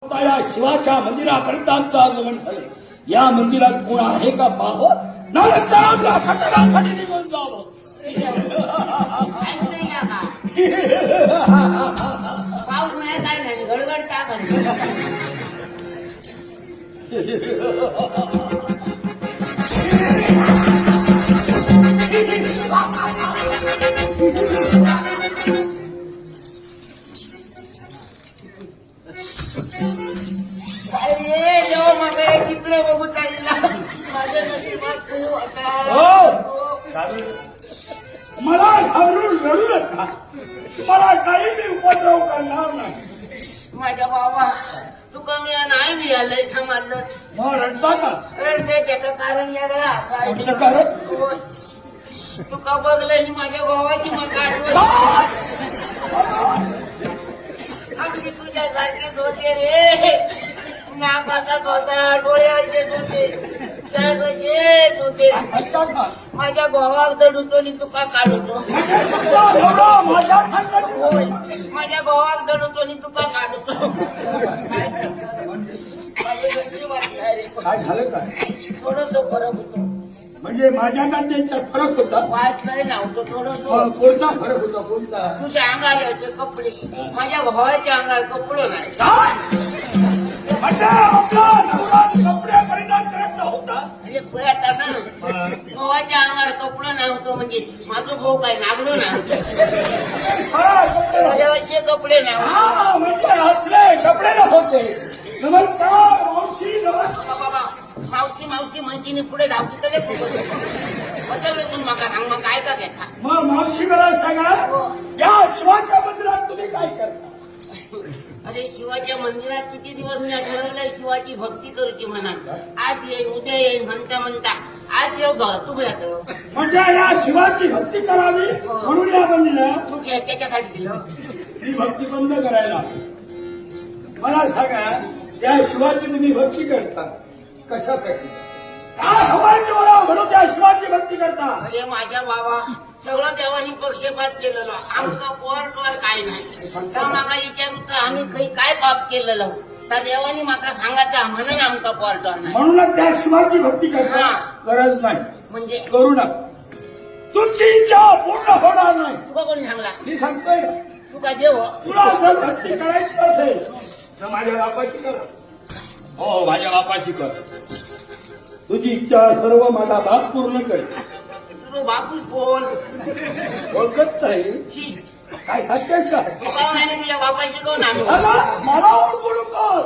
आता या शिवाच्या मंदिरापर्यंत आमचं आगमन झाले. या मंदिरात कोण आहे का पाहावं, नाहीतर खटकासाठी निघून जावं. पाऊस नाही काय नाही गडगड टाक जेव्हा माझं एक चित्र बघू चालला माझ्या नशिबात तू आता मला घाबरून रडू नका. मला काही मी उपद्रव करणार नाही. माझ्या बाबा तुका मी नाही मिळालंय समजलं. मग रडता का? रडते त्याचं कारण याला असं आहे. कोणतं कारण? होय. तुका बघलं माझ्या भावाची मग आठवण आमची तुझ्यासारखीच होते रे. नाक असाच होता, डोळे असेच होते, त्या कसेच होते. रडता का? माझ्या भावाक दडूतो आणि तुका काढूचो. माझ्या सांगत होय माझ्या भावाक दडूतो आणि तुका काढूचो. काय झालं काय? थोडस फरक होतो. म्हणजे माझ्या नात्यांच्यात फरक होता. वाद नाही लावतो थोडस. कोणता फरक होता? कोणता? तुझ्या अंगाला होते कपडे, माझ्या भावाच्या अंगाला कपडे नाही. म्हणजे आपला नवरा कपडे परिधान करत नव्हता. म्हणजे पुढ्यात असं ना भावाच्या अंगावर कपडे नव्हतं म्हणजे माझं भाऊ काय नागलो नव्हतं. माझ्यावरचे कपडे नव्हते. म्हणजे असले कपडे नव्हते. नमस्कार मावशी, नमस्कार. बाबा मावशी मावशी म्हणची पुढे धावती तरी बदल माका सांग मग काय का घेता. मग मावशी मला सांगा, या शिवाच्या मंदिरात तुम्ही काय करता? अरे शिवाच्या मंदिरात किती दिवस मी ठरवलंय शिवाची भक्ती करूची म्हणा. आज येईल उद्या येईल म्हणता म्हणता आज येऊ ग तू येतो. म्हणजे या शिवाची भक्ती करावी म्हणून या मंदिरात तू त्याच्यासाठी दिलं. ही भक्ती बंद करायला. मला सांगा, या शिवाची तुम्ही भक्ती करता कशासाठी? काय हवाय तुम्हाला म्हणून त्या शिवाची भक्ती करता? अरे माझ्या बाबा सगळं देवानी पक्षपात केलेलं. आमका पोरटवर काय नाही. तर माका विचारूच आम्ही काही काय पाप केलेलं तर देवानी माका सांगायचं म्हणून आमका पोरटवर नाही. म्हणूनच त्या शिवाची भक्ती करता. गरज नाही म्हणजे करू नका. तुमची इच्छा पूर्ण होणार नाही. तुका कोणी सांगला? मी सांगतोय ना, तू काय देव? तुला जर भक्ती करायची असेल तर माझ्या बापाची कर. हो, माझ्या बापाची कर. तुझी इच्छा सर्व माझा बाप पूर्ण कर. तुझं बापूस बोल. ओळखत नाही. छी, काय खातेस काय? तू काहून आहे तुझ्या बापाशी कोण आम्ही? मला ओळखू नको.